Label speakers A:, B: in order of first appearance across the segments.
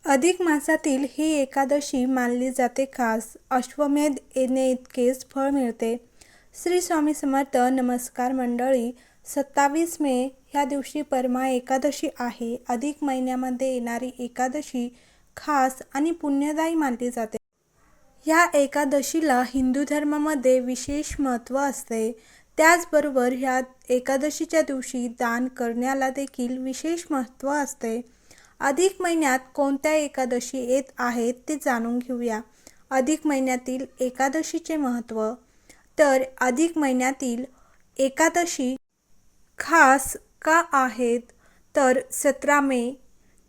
A: अधिक मासातील ही एकादशी मानली जाते खास. अश्वमेध येण्याइतकेच फळ मिळते. श्री स्वामी समर्थ. नमस्कार मंडळी. 27 मे ह्या दिवशी परमा एकादशी आहे. अधिक महिन्यामध्ये येणारी एकादशी खास आणि पुण्यदायी मानली जाते. ह्या एकादशीला हिंदू धर्मामध्ये विशेष महत्त्व असते. त्याचबरोबर ह्या एकादशीच्या दिवशी दान करण्याला देखील विशेष महत्त्व असते. अधिक महिन्यात कोणत्या एकादशी येत आहेत ते जाणून घेऊया. अधिक महिन्यातील एकादशीचे महत्त्व. तर अधिक महिन्यातील एकादशी खास का आहेत? तर 17 मे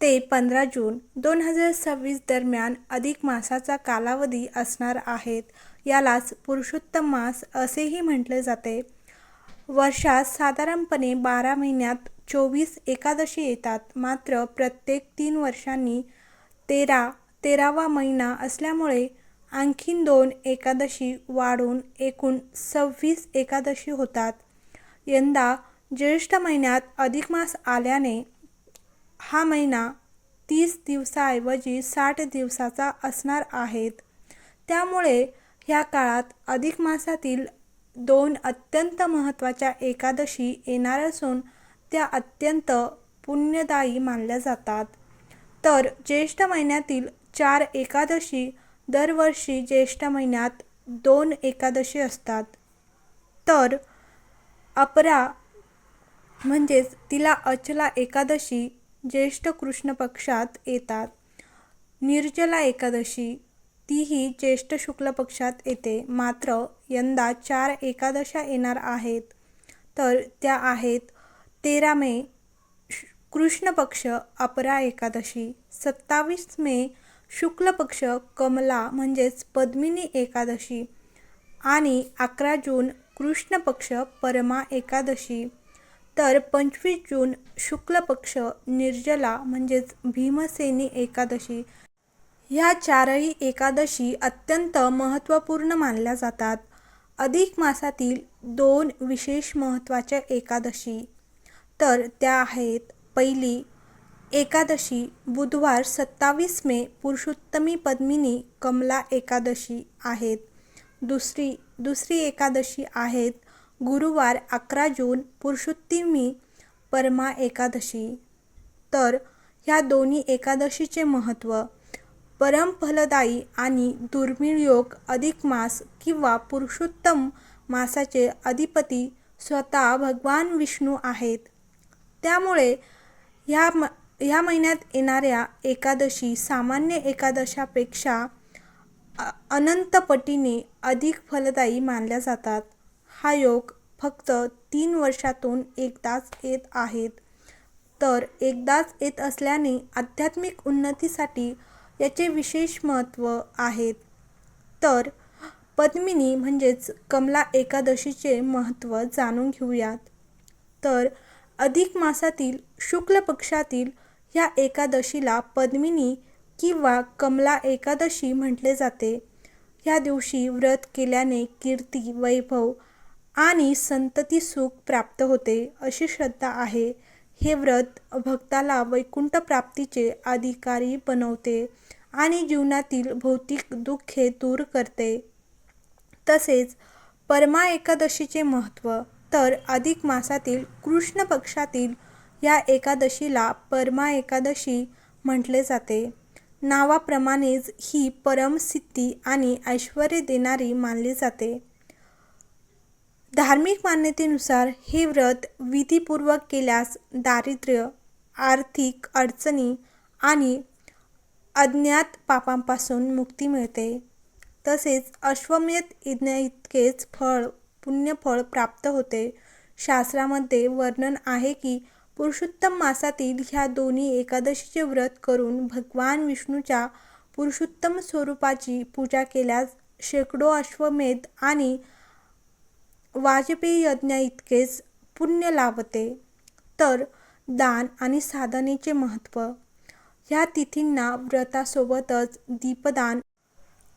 A: ते 15 जून 2026 दरम्यान अधिक मासाचा कालावधी असणार आहेत. यालाच पुरुषोत्तम मास असेही म्हटले जाते. वर्षात साधारणपणे 12 महिन्यात 24 एकादशी येतात. मात्र प्रत्येक 3 वर्षांनी 13वा महिना असल्यामुळे आणखीन 2 एकादशी वाढून एकूण 26 एकादशी होतात. यंदा ज्येष्ठ महिन्यात अधिक मास आल्याने हा महिना 30 दिवसाऐवजी 60 दिवसाचा असणार आहेत. त्यामुळे ह्या काळात अधिक मासातील 2 अत्यंत महत्त्वाच्या एकादशी येणार असून त्या अत्यंत पुण्यदायी मानल्या जातात. तर ज्येष्ठ महिन्यातील 4 एकादशी. दरवर्षी ज्येष्ठ महिन्यात 2 एकादशी असतात. तर अपरा म्हणजेच तिला अचला एकादशी ज्येष्ठ कृष्ण पक्षात येतात. निर्जला एकादशी तीही ज्येष्ठ शुक्ल पक्षात येते. मात्र यंदा 4 एकादशा येणार आहेत. तर त्या आहेत 13 मे कृष्ण पक्ष अपरा एकादशी, 27 मे शुक्ल पक्ष कमला म्हणजेच पद्मिनी एकादशी आणि 11 जून कृष्ण पक्ष परमा एकादशी. तर 25 जून शुक्ल पक्ष निर्जला म्हणजेच भीमसेनी एकादशी. ह्या 4ही एकादशी अत्यंत महत्त्वपूर्ण मानल्या जातात. अधिक मासातील 2 विशेष महत्त्वाच्या एकादशी. तर त्या आहेत. पहिली एकादशी बुधवार 27 मे पुरुषोत्तमी पद्मिनी कमला एकादशी आहेत. दुसरी एकादशी आहेत गुरुवार 11 जून पुरुषोत्तमी परमा एकादशी. तर ह्या दोन्ही एकादशीचे महत्त्व. परम फलदायी आणि दुर्मिळ योग. अधिक मास किंवा पुरुषोत्तम मासाचे अधिपती स्वतः भगवान विष्णू आहेत. त्यामुळे ह्या महिन्यात येणाऱ्या एकादशी सामान्य एकादशापेक्षा अनंत पटीने अधिक फलदायी मानल्या जातात. हा योग फक्त 3 वर्षातून एकदाच येत आहेत. तर एकदाच येत असल्याने आध्यात्मिक उन्नतीसाठी याचे विशेष महत्त्व आहेत. तर पद्मिनी म्हणजेच कमला एकादशीचे महत्त्व जाणून घेऊयात. तर अधिक मासातील शुक्ल पक्षातील ह्या एकादशीला पद्मिनी किंवा कमला एकादशी म्हटले जाते. ह्या दिवशी व्रत केल्याने कीर्ती, वैभव आणि संतती सुख प्राप्त होते अशी श्रद्धा आहे. हे व्रत भक्ताला वैकुंठ प्राप्तीचे अधिकारी बनवते आणि जीवनातील भौतिक दुःखे दूर करते. तसेच परमा एकादशीचे महत्त्व. तर अधिक मासातील कृष्ण पक्षातील या एकादशीला परमा एकादशी म्हटले जाते. नावाप्रमाणेच ही परम सिद्धी आणि ऐश्वर्य देणारी मानली जाते. धार्मिक मान्यतेनुसार हे व्रत विधीपूर्वक केल्यास दारिद्र्य, आर्थिक अडचणी आणि अज्ञात पापांपासून मुक्ती मिळते. तसेच अश्वमेध यज्ञाइतकेच पुण्यफळ प्राप्त होते. शास्त्रामध्ये वर्णन आहे की पुरुषोत्तम मासातील ह्या दोन्ही एकादशीचे व्रत करून भगवान विष्णूच्या पुरुषोत्तम स्वरूपाची पूजा केल्यास शेकडो अश्वमेध आणि वाजपेयी यज्ञाइतकेच पुण्य लाभते. तर दान आणि साधनेचे महत्त्व. ह्या तिथींना व्रतासोबतच दीपदान,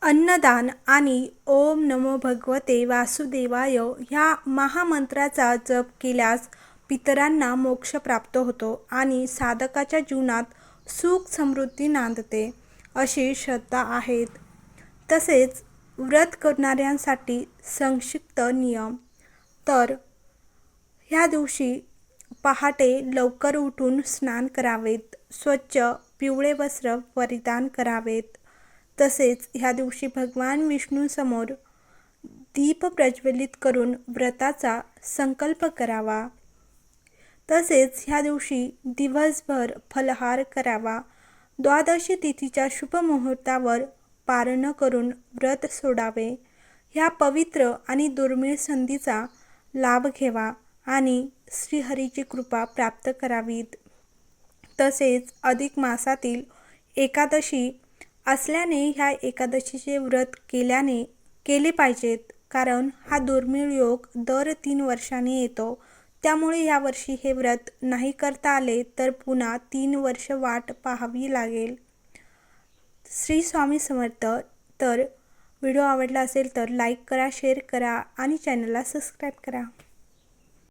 A: अन्नदान आणि ओम नमो भगवते वासुदेवाय ह्या महामंत्राचा जप केल्यास पितरांना मोक्ष प्राप्त होतो आणि साधकाच्या जीवनात सुख समृद्धी नांदते अशी श्रद्धा आहेत. तसेच व्रत करणाऱ्यांसाठी संक्षिप्त नियम. तर ह्या दिवशी पहाटे लवकर उठून स्नान करावेत, स्वच्छ पिवळे वस्त्र परिधान करावेत. तसेच ह्या दिवशी भगवान विष्णूसमोर दीप प्रज्वलित करून व्रताचा संकल्प करावा. तसेच ह्या दिवशी दिवसभर फलाहार करावा. द्वादशी तिथीच्या शुभ मुहूर्तावर पारण करून व्रत सोडावे. ह्या पवित्र आणि दुर्मिळ संधीचा लाभ घ्यावा आणि श्रीहरीची कृपा प्राप्त करावीत. तसेच अधिक मासातील एकादशी असल्याने ह्या एकादशीचे व्रत केले पाहिजेत, कारण हा दुर्मिळ योग दर 3 वर्षांनी येतो. त्यामुळे यावर्षी हे व्रत नाही करता आले तर पुन्हा 3 वर्ष वाट पाहावी लागेल. श्री स्वामी समर्थ. तर व्हिडिओ आवडला असेल तर लाईक करा, शेअर करा आणि चॅनलला सबस्क्राईब करा.